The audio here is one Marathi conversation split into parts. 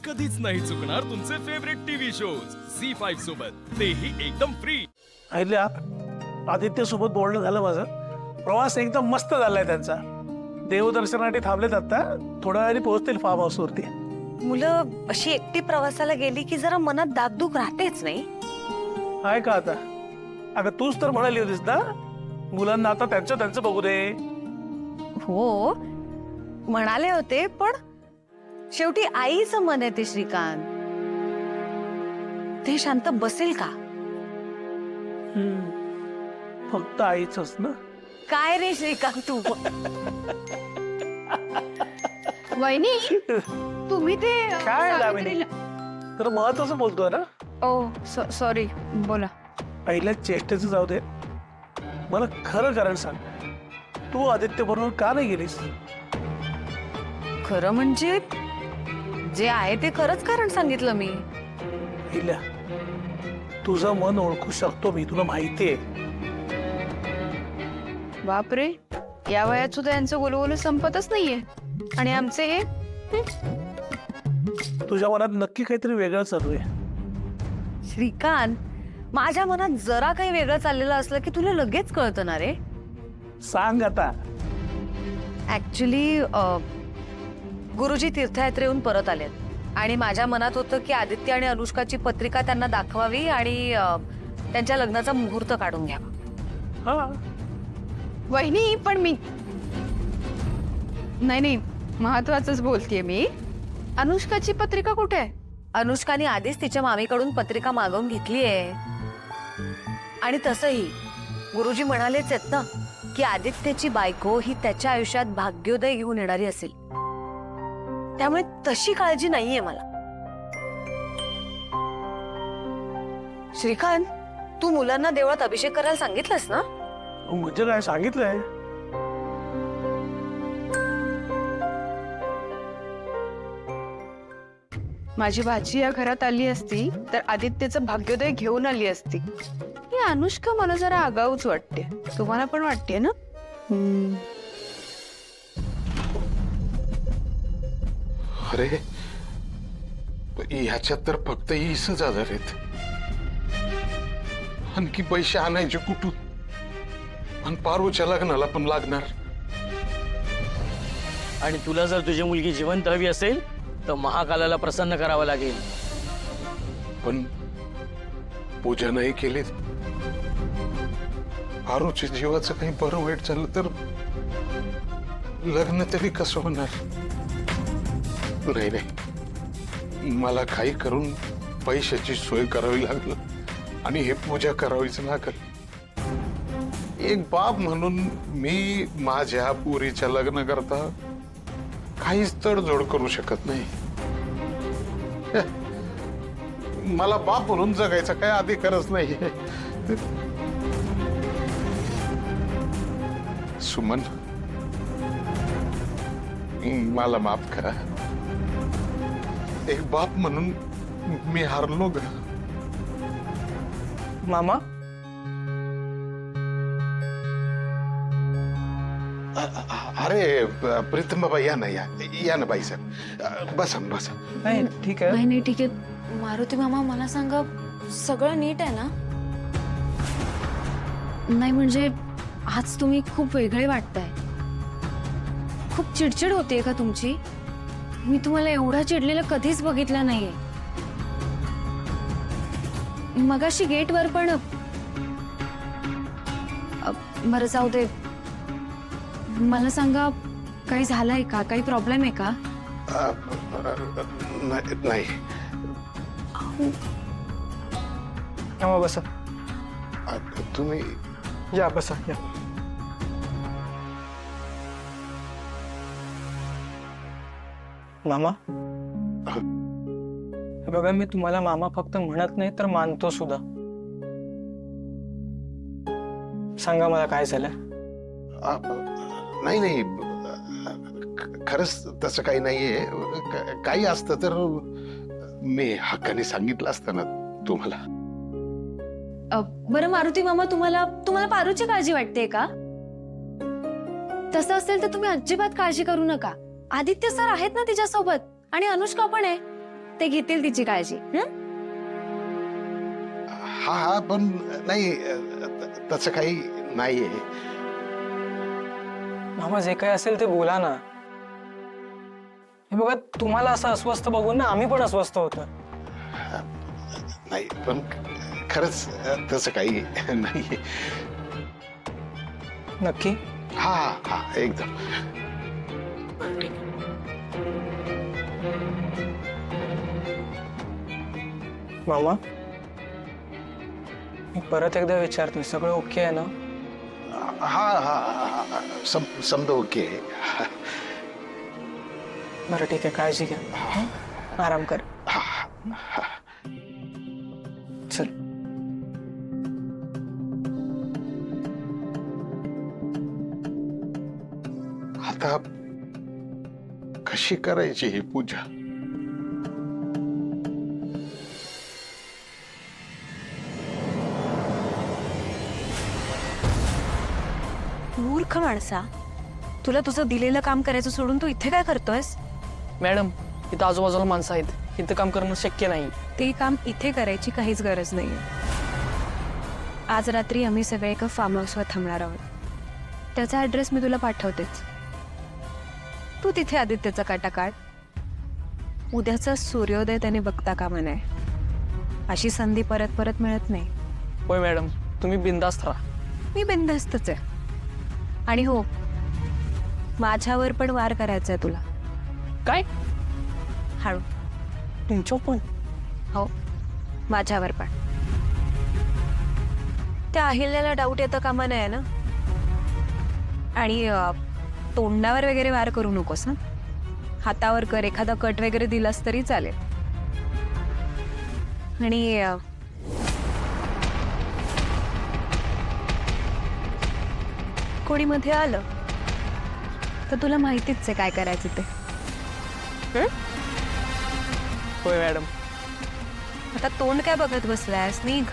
कधीच नाही चुकणार तुमचे फेवरेट टीव्ही शोज झी5 सोबत, तेही एकदम फ्री. अहिल्या, आदित्य सोबत बोलणं झालं माझं. प्रवास एकदम मस्त झालाय त्यांचा. देवदर्शनासाठी थांबलेत आता. थोड्या वेळाने पोहोचतील फार्म हाऊस वरती. मुलं अशी एकटी प्रवासाला गेली की जरा मनात दागदुख राहतेच नाही. आहे का आता? अगं तूच तर म्हणाली होतीस ना, मुलांना आता त्यांचं त्यांचं बघू दे. हो म्हणाले होते, पण शेवटी आईचं मन आहे ते श्रीकांत. ते शांत बसेल का? फक्त आईचंच ना. काय रे श्रीकांत तू? वहिनी तुम्ही ते काय दामिनी? तर महत्वाचं बोलतोय ना. ओ सॉरी, बोला. पहिल्या चेष्टेचं जाऊ दे, मला खरं कारण सांग, तू आदित्य बरोबर का नाही गेलीस? खरं म्हणजे जे आहे ते खरंच कारण सांगितलं मी. हिल्या, तुझं मन ओळखू शकतो मी, तुला माहितीये. बापरे, या वयात सुद्धा यांचं गोलगोल संपतच नाहीये. आणि आमचे हे तुझ्या मनात नक्की काहीतरी वेगळं चालू आहे. श्रीकांत, माझ्या मनात जरा काही वेगळं चाललेलं असलं की तुला लगेच कळतं ना रे. सांग आता. ऍक्च्युली गुरुजी तीर्थयात्रेहून परत आलेत आणि माझ्या मनात होतं की आदित्य आणि अनुष्काची पत्रिका त्यांना दाखवावी आणि त्यांच्या लग्नाचा मुहूर्त काढून घ्यावा. हा, वहिनी, पण मी नाही महत्वाचंच बोलतेय मी. अनुष्काची पत्रिका कुठे आहे? अनुष्काने आधीच तिच्या मामीकडून पत्रिका मागवून घेतली आहे. आणि तसंही गुरुजी म्हणालेच आहेत ना की आदित्यची बायको ही त्याच्या आयुष्यात भाग्योदय घेऊन येणारी असेल. त्यामुळे तशी काळजी नाहीये मला. श्रीकांत, तू मुलांना देवळात अभिषेक करायला सांगितलंस ना? म्हणजे काय सांगितलंय? माझी भाची या घरात आली असती तर आदित्यचं भाग्योदय घेऊन आली असती. ही अनुष्का मला जरा आगाऊच वाटते. तुम्हाला पण वाटते ना? अरे, ह्याच्यात तर फक्त इसच आजार आहेत. आणखी पैसे आणायचे कुठून? आणि पारूच्या लग्नाला पण लागणार. आणि तुला जर तुझी मुलगी जिवंत हवी असेल तर महाकालाला प्रसन्न करावं लागेल. पण पूजा नाही केली, पारूच्या जीवाचं काही बरं वाईट झालं तर लग्न तरी कसं होणार? नाही, मला काही करून पैशाची सोय करावी लागल आणि हे पूजा करावीच लागल. एक बाप म्हणून मी माझ्या पोरीच्या लग्न करता काहीच तडजोड करू शकत नाही. मला बाप म्हणून जगायचा काही अधिकारच नाही. सुमन, मला माफ करा. एक बाप म्हणून मी हारलो ग. मामा, अरे प्रीतम बाबा, या ना, या ना बाई साहेब. बसा बसा. नाही ठीक आहे. नाही ठीक आहे. मारुती मामा, मला सांगा, सगळं नीट आहे ना? नाही म्हणजे आज तुम्ही खूप वेगळे वाटताय. खूप चिडचिड होतीये का तुमची? मी तुम्हाला एवढा चिडलेलं कधीच बघितलं नाहीये. मगाशी गेटवर पण बरं जाऊ दे. मला सांगा, काही झालंय का? काही प्रॉब्लेम आहे का? नाही. मामा बसा. तुम्ही या बसा या. मामा, बघा, मी तुम्हाला मामा फक्त म्हणत नाही तर मानतो सुद्धा. सांगा मला काय झालं? नाही, खरंच तसं काही नाहीये. काही असतं तर मी हक्काने सांगितलं असतं ना तुम्हाला. बरं मारुती मामा, तुम्हाला पारूची काळजी वाटते का? तसं असेल तर तुम्ही अजिबात काळजी करू नका. आदित्य सर आहेत ना तिच्यासोबत, आणि अनुष्का पण आहे. ते घेतील तिची काळजी. हं? हा हा पण नाही तसं काही नाहीये. मामा जे काय असेल ते बोला ना. हे बघा तुम्हाला असं अस्वस्थ बघून ना आम्ही पण अस्वस्थ होतो. नाही पण खरंच तसं काही नाहीये. नक्की? हा हा एकदम. मामा मी परत एकदा विचारतोय, सगळं ओके आहे ना? हा हा समजा ओके. बरं ठीक आहे, काळजी घ्या. हं? आराम कर. चल. आता कशी करायची ही पूजा? मूर्ख माणसा, तुला तुझं दिलेलं काम करायचं सोडून तू इथे काय करतोयस? मॅडम इथं आजूबाजूला माणसं आहेत, इथं काम करणं शक्य नाही. ते काम इथे करायची काहीच गरज नाहीये. आज रात्री आम्ही सगळे एका फार्म हाऊसवर थांबणार आहोत. त्याचा ॲड्रेस मी तुला पाठवतेच. तू तिथे आदित्यचा काटा काढ. उद्याचा सूर्योदय त्याने बघता कामा नये. अशी संधी परत परत मिळत नाही. होय मॅडम, तुम्ही बिनधास्त राहा. मी बिनधास्तच आहे. आणि हो, माझ्यावर पण वार करायचा आहे तुला. काय? हळू. तुमच्या पण? हो, माझ्यावर पण. त्या अहिल्याला डाऊट येतं कामा नये ना. आणि तोंडावर वगैरे वार करू नकोस ना. हातावर कर, एखादा कट वगैरे दिलास तरी चालेल. आणि कोणी मध्ये आलं तर तुला माहितीच आहे काय करायचं ते. होय मॅडम. आता तोंड काय बघत बसलायस? निघ.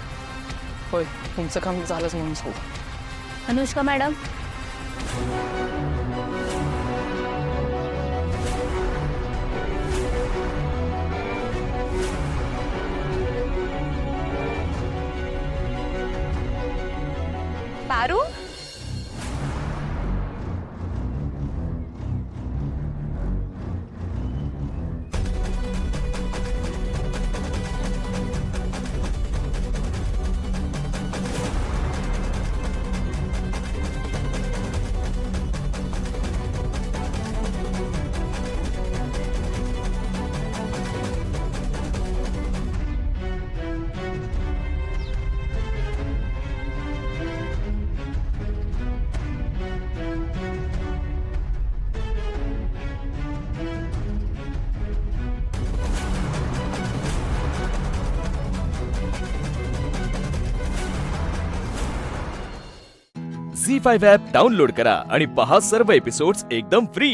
होय, तुमचं काम झालंच म्हणून सांगू. Anushka madam, Paru, Zee five app download करा आणि पहा सर्व एपिसोड्स एकदम फ्री.